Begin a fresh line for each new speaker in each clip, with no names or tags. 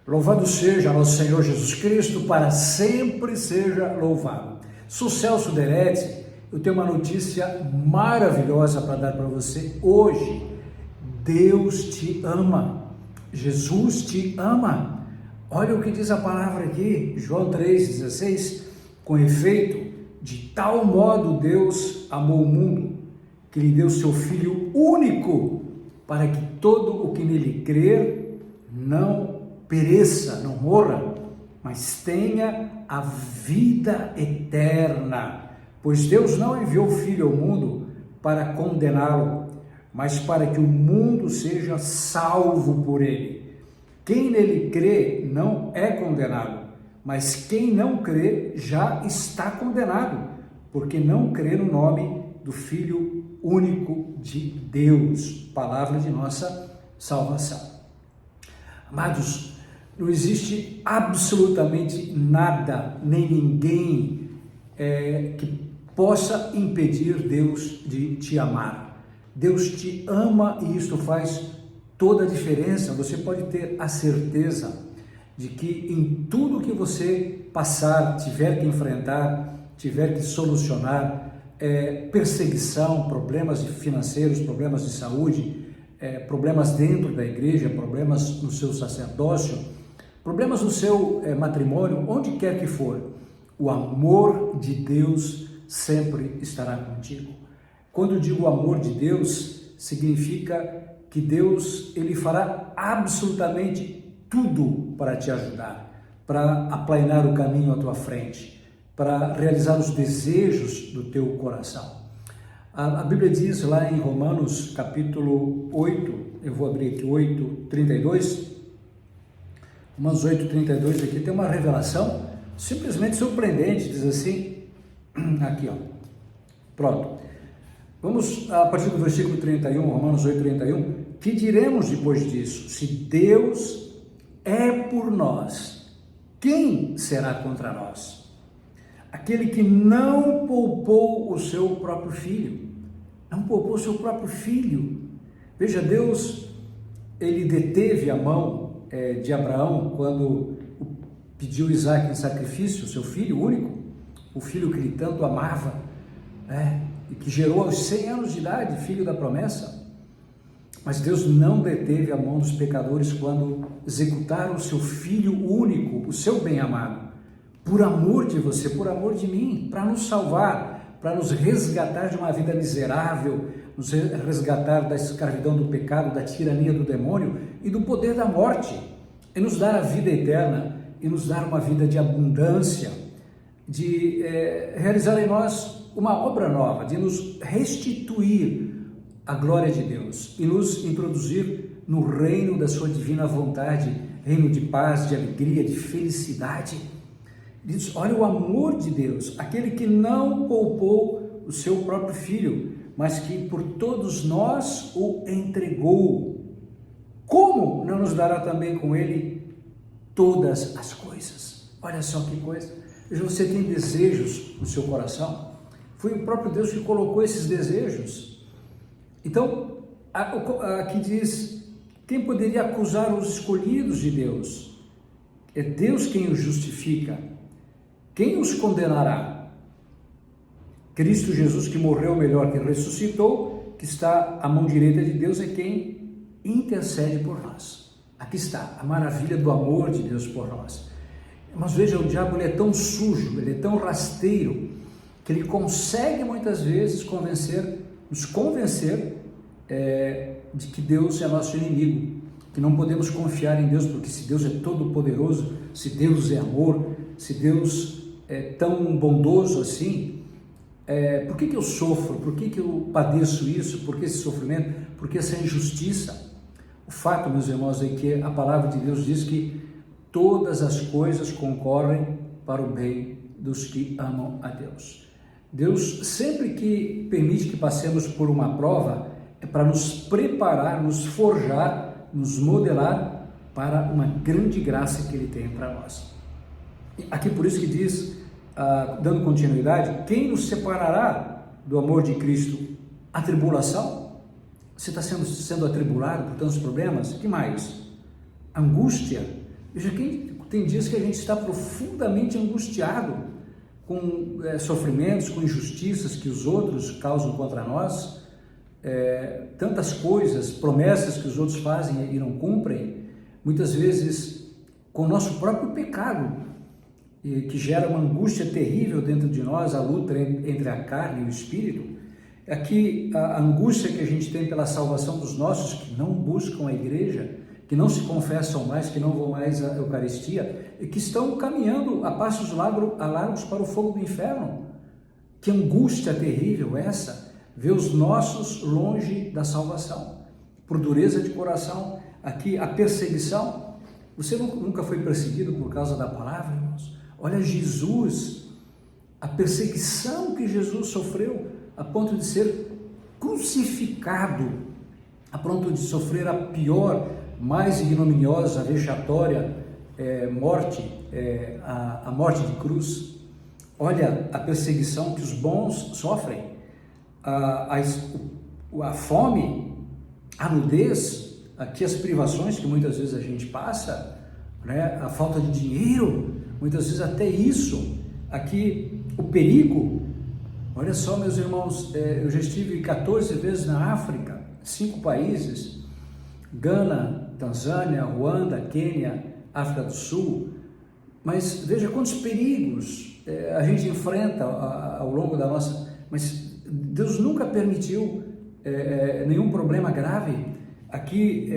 Louvado seja nosso Senhor Jesus Cristo, para sempre seja louvado. Sou Celso Deretti, eu tenho uma notícia maravilhosa para dar para você hoje. Deus te ama, Jesus te ama. Olha o que diz a palavra aqui, João 3,16. Com efeito, de tal modo Deus amou o mundo, que lhe deu seu Filho único, para que todo o que nele crer não pereça, não morra, mas tenha a vida eterna. Pois Deus não enviou o Filho ao mundo para condená-lo, mas para que o mundo seja salvo por ele. Quem nele crê não é condenado, mas quem não crê já está condenado, porque não crê no nome do Filho único de Deus, palavra de nossa salvação. Amados, não existe absolutamente nada, nem ninguém que possa impedir Deus de te amar. Deus te ama e isso faz toda a diferença. Você pode ter a certeza de que em tudo que você passar, tiver que enfrentar, tiver que solucionar, perseguição, problemas financeiros, problemas de saúde, problemas dentro da igreja, problemas no seu sacerdócio, problemas no seu matrimônio, onde quer que for, o amor de Deus sempre estará contigo. Quando eu digo amor de Deus, significa que Deus ele fará absolutamente tudo para te ajudar, para aplainar o caminho à tua frente, para realizar os desejos do teu coração. A Bíblia diz lá em Romanos capítulo 8, eu vou abrir aqui 8:32, Romanos 8:32, aqui tem uma revelação simplesmente surpreendente, diz assim, aqui ó, pronto, vamos a partir do versículo 31, Romanos 8:31, que diremos depois disso? Se Deus é por nós, quem será contra nós? Aquele que não poupou o seu próprio filho, não poupou o seu próprio filho. Veja, Deus, ele deteve a mão de Abraão quando pediu Isaac em sacrifício, seu filho único, o filho que ele tanto amava, e que gerou aos 100 anos de idade, filho da promessa. Mas Deus não deteve a mão dos pecadores quando executaram o seu filho único, o seu bem-amado, por amor de você, por amor de mim, para nos salvar, para nos resgatar de uma vida miserável, nos resgatar da escravidão do pecado, da tirania do demônio e do poder da morte, e nos dar a vida eterna, e nos dar uma vida de abundância, de realizar em nós uma obra nova, de nos restituir a glória de Deus e nos introduzir no reino da sua divina vontade, reino de paz, de alegria, de felicidade. Diz, olha o amor de Deus, aquele que não poupou o seu próprio filho, mas que por todos nós o entregou. Como não nos dará também com ele todas as coisas? Olha só que coisa. Veja, você tem desejos no seu coração? Foi o próprio Deus que colocou esses desejos. Então, aqui diz, quem poderia acusar os escolhidos de Deus? É Deus quem os justifica. Quem os condenará? Cristo Jesus, que morreu, melhor, que ressuscitou, que está à mão direita de Deus, é quem intercede por nós. Aqui está a maravilha do amor de Deus por nós. Mas veja, o diabo ele é tão sujo, ele é tão rasteiro, que ele consegue muitas vezes nos convencer de que Deus é nosso inimigo, que não podemos confiar em Deus, porque se Deus é todo poderoso, se Deus é amor, se Deus é tão bondoso assim, por que eu sofro? Por que eu padeço isso? Por que esse sofrimento? Por que essa injustiça? O fato, meus irmãos, é que a palavra de Deus diz que todas as coisas concorrem para o bem dos que amam a Deus. Deus, sempre que permite que passemos por uma prova, é para nos preparar, nos forjar, nos modelar para uma grande graça que Ele tem para nós. Aqui por isso que diz, dando continuidade, quem nos separará do amor de Cristo? A tribulação? Você está sendo atribulado por tantos problemas? Que mais? Angústia? Veja, tem dias que a gente está profundamente angustiado com sofrimentos, com injustiças que os outros causam contra nós, tantas coisas, promessas que os outros fazem e não cumprem, muitas vezes com o nosso próprio pecado, que gera uma angústia terrível dentro de nós, a luta entre a carne e o espírito. Aqui a angústia que a gente tem pela salvação dos nossos que não buscam a igreja, que não se confessam mais, que não vão mais à Eucaristia, e que estão caminhando a passos largos para o fogo do inferno. Que angústia terrível essa, ver os nossos longe da salvação, por dureza de coração. Aqui a perseguição. Você nunca foi perseguido por causa da palavra, irmãos? Olha Jesus, a perseguição que Jesus sofreu, a ponto de ser crucificado, a ponto de sofrer a pior, mais ignominiosa, vexatória morte, a morte de cruz. Olha a perseguição que os bons sofrem, a fome, a nudez, aqui as privações que muitas vezes a gente passa, né? A falta de dinheiro, muitas vezes até isso, aqui o perigo. Olha só, meus irmãos, eu já estive 14 vezes na África, 5 países, Gana, Tanzânia, Ruanda, Quênia, África do Sul, mas veja quantos perigos a gente enfrenta ao longo da nossa... Mas Deus nunca permitiu nenhum problema grave. Aqui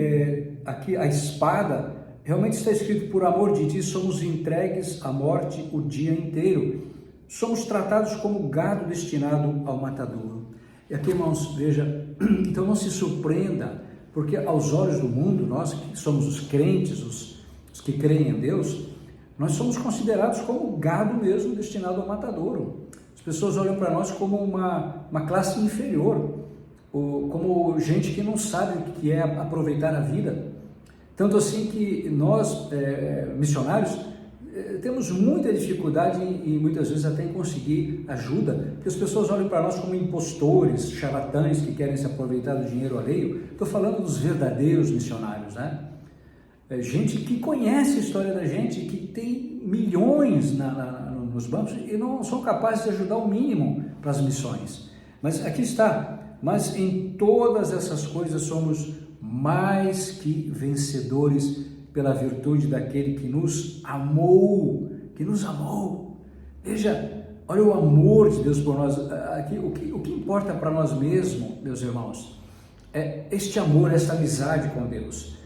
a espada, realmente está escrito, por amor de ti somos entregues à morte o dia inteiro. Somos tratados como gado destinado ao matadouro. E aqui, irmãos, veja, então não se surpreenda, porque aos olhos do mundo, nós que somos os crentes, os que creem em Deus, nós somos considerados como gado mesmo destinado ao matadouro. As pessoas olham para nós como uma classe inferior, ou como gente que não sabe o que é aproveitar a vida. Tanto assim que nós, missionários, temos muita dificuldade e muitas vezes até em conseguir ajuda, porque as pessoas olham para nós como impostores, charlatães que querem se aproveitar do dinheiro alheio. Estou falando dos verdadeiros missionários, né? Gente que conhece a história da gente, que tem milhões nos bancos e não são capazes de ajudar o mínimo para as missões. Mas aqui está, mas em todas essas coisas somos mais que vencedores pela virtude daquele que nos amou, Veja, olha o amor de Deus por nós. Aqui, o que importa para nós mesmos, meus irmãos, é este amor, esta amizade com Deus.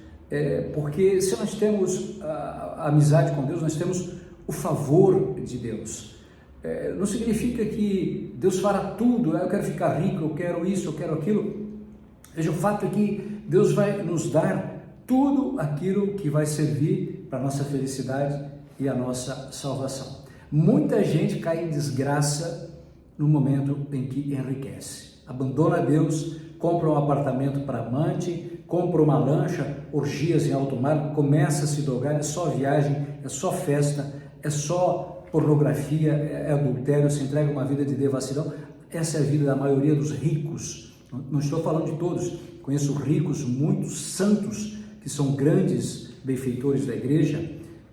Porque se nós temos a amizade com Deus, nós temos o favor de Deus. Não significa que Deus fará tudo, eu quero ficar rico, eu quero isso, eu quero aquilo. Veja, o fato é que Deus vai nos dar tudo aquilo que vai servir para a nossa felicidade e a nossa salvação. Muita gente cai em desgraça no momento em que enriquece. Abandona Deus, compra um apartamento para amante, compra uma lancha, orgias em alto mar, começa a se drogar, é só viagem, é só festa, é só pornografia, é adultério, se entrega uma vida de devassidão. Essa é a vida da maioria dos ricos. Não estou falando de todos, conheço ricos, muitos santos, que são grandes benfeitores da igreja,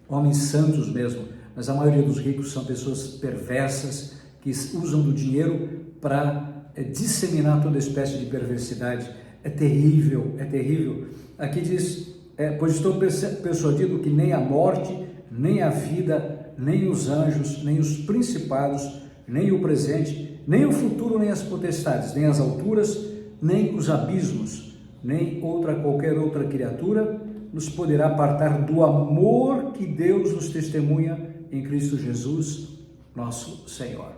homens santos mesmo, mas a maioria dos ricos são pessoas perversas, que usam do dinheiro para disseminar toda espécie de perversidade. É terrível, é terrível. Aqui diz, pois estou persuadido que nem a morte, nem a vida, nem os anjos, nem os principados, nem o presente, nem o futuro, nem as potestades, nem as alturas, nem os abismos, nem qualquer outra criatura nos poderá apartar do amor que Deus nos testemunha em Cristo Jesus, nosso Senhor.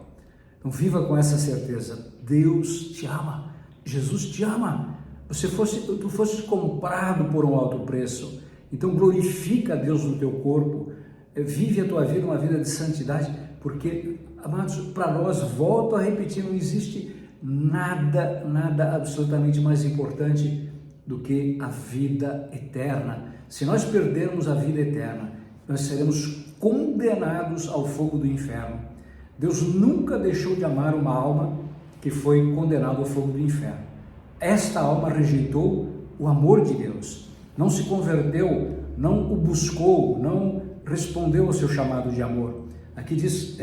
Então viva com essa certeza, Deus te ama, Jesus te ama, tu fosses comprado por um alto preço, então glorifica a Deus no teu corpo, vive a tua vida uma vida de santidade, porque, amados, para nós, volto a repetir, não existe nada absolutamente mais importante do que a vida eterna. Se nós perdermos a vida eterna, nós seremos condenados ao fogo do inferno. Deus nunca deixou de amar uma alma que foi condenada ao fogo do inferno. Esta alma rejeitou o amor de Deus, não se converteu não o buscou, não respondeu ao seu chamado de amor. Aqui diz,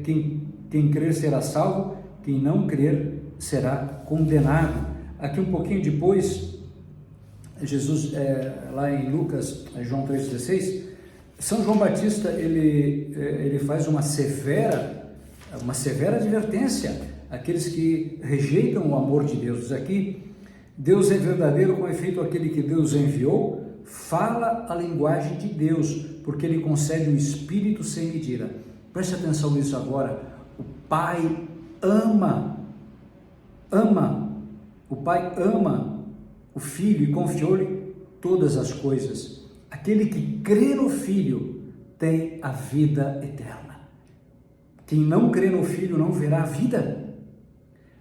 quem crer será salvo, quem não crer será condenado. Aqui um pouquinho depois, Jesus, lá em Lucas, João 3,16, São João Batista, ele faz uma severa advertência àqueles que rejeitam o amor de Deus. Diz aqui, Deus é verdadeiro, com efeito aquele que Deus enviou fala a linguagem de Deus, porque ele concede o Espírito sem medida. Preste atenção nisso agora. O Pai ama o Filho e confiou-lhe todas as coisas. Aquele que crê no Filho tem a vida eterna. Quem não crê no Filho não verá a vida,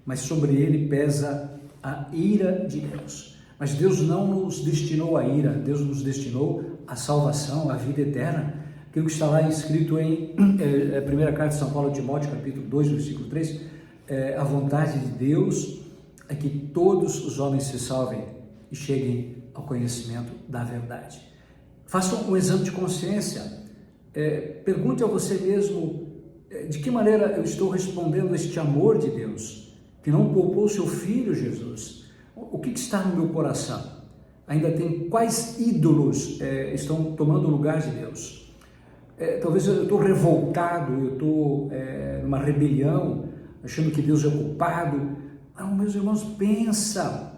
mas sobre ele pesa a ira de Deus. Mas Deus não nos destinou a ira, Deus nos destinou a salvação, a vida eterna. Aquilo que está lá escrito em 1 Carta de São Paulo a Timóteo, capítulo 2, versículo 3, a vontade de Deus é que todos os homens se salvem e cheguem ao conhecimento da verdade. Faça um exame de consciência, pergunte a você mesmo de que maneira eu estou respondendo a este amor de Deus, que não poupou seu Filho Jesus. O que está no meu coração? Ainda tem quais ídolos estão tomando o lugar de Deus? Talvez eu estou revoltado, eu estou numa rebelião, achando que Deus é culpado. Não, meus irmãos, pensa,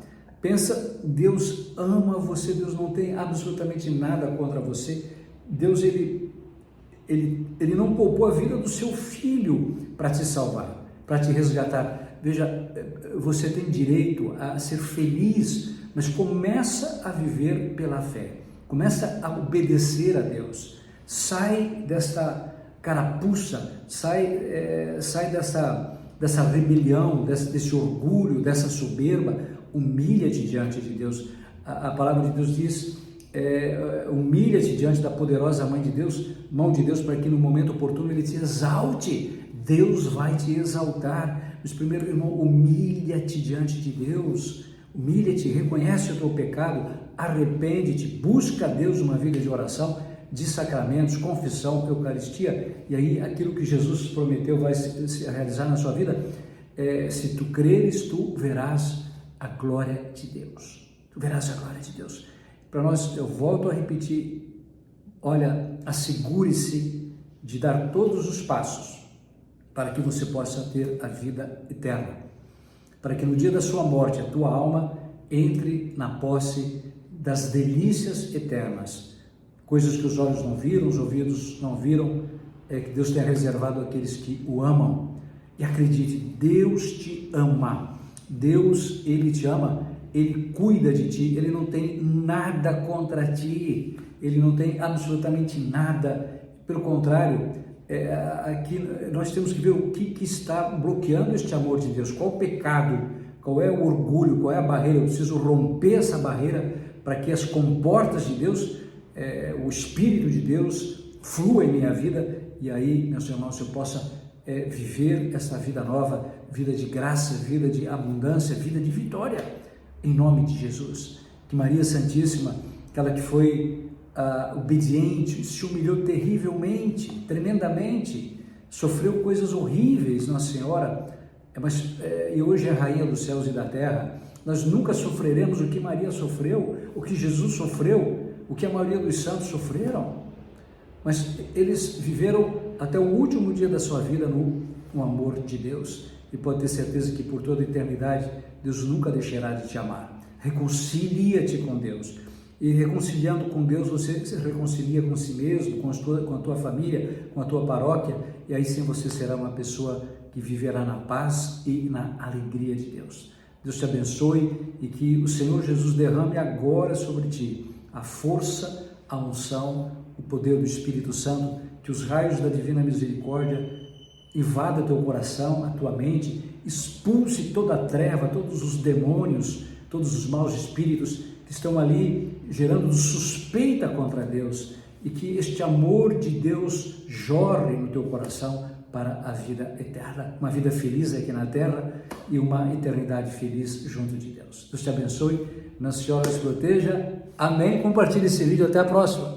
Deus ama você, Deus não tem absolutamente nada contra você. Deus, ele não poupou a vida do seu Filho para te salvar, para te resgatar. Veja, você tem direito a ser feliz, mas começa a viver pela fé, começa a obedecer a Deus. Sai desta carapuça, sai dessa rebelião, desse orgulho, dessa soberba. Humilha-te diante de Deus. A palavra de Deus diz, humilha-te diante da poderosa mão de Deus, para que no momento oportuno Ele te exalte. Deus vai te exaltar. Mas primeiro, irmão, humilha-te diante de Deus, humilha-te, reconhece o teu pecado, arrepende-te, busca a Deus uma vida de oração, de sacramentos, confissão, Eucaristia, e aí aquilo que Jesus prometeu vai se realizar na sua vida. Se tu creres, tu verás a glória de Deus. Tu verás a glória de Deus. Para nós, eu volto a repetir, olha, assegure-se de dar todos os passos para que você possa ter a vida eterna, para que no dia da sua morte a tua alma entre na posse das delícias eternas, coisas que os olhos não viram, os ouvidos não viram, que Deus tem reservado àqueles que o amam. E acredite, Deus te ama, Deus, Ele te ama, Ele cuida de ti, Ele não tem nada contra ti, Ele não tem absolutamente nada, pelo contrário, aqui nós temos que ver o que está bloqueando este amor de Deus, qual o pecado, qual é o orgulho, qual é a barreira. Eu preciso romper essa barreira para que as comportas de Deus, o Espírito de Deus flua em minha vida, e aí, meus irmãos, eu possa viver essa vida nova, vida de graça, vida de abundância, vida de vitória, em nome de Jesus. Que Maria Santíssima, aquela que foi obediente, se humilhou terrivelmente, tremendamente, sofreu coisas horríveis, Nossa Senhora, e hoje é a Rainha dos céus e da terra. Nós nunca sofreremos o que Maria sofreu, o que Jesus sofreu, o que a maioria dos santos sofreram, mas eles viveram até o último dia da sua vida no amor de Deus, e pode ter certeza que por toda a eternidade Deus nunca deixará de te amar. Reconcilia-te com Deus. E reconciliando com Deus, você se reconcilia com si mesmo, com a tua família, com a tua paróquia, e aí sim você será uma pessoa que viverá na paz e na alegria de Deus. Deus te abençoe e que o Senhor Jesus derrame agora sobre ti a força, a unção, o poder do Espírito Santo, que os raios da divina misericórdia invada teu coração, a tua mente, expulse toda a treva, todos os demônios, todos os maus espíritos que estão ali gerando suspeita contra Deus, e que este amor de Deus jorre no teu coração para a vida eterna, uma vida feliz aqui na terra e uma eternidade feliz junto de Deus. Deus te abençoe, Nossa Senhora te proteja. Amém? Compartilhe esse vídeo, até a próxima.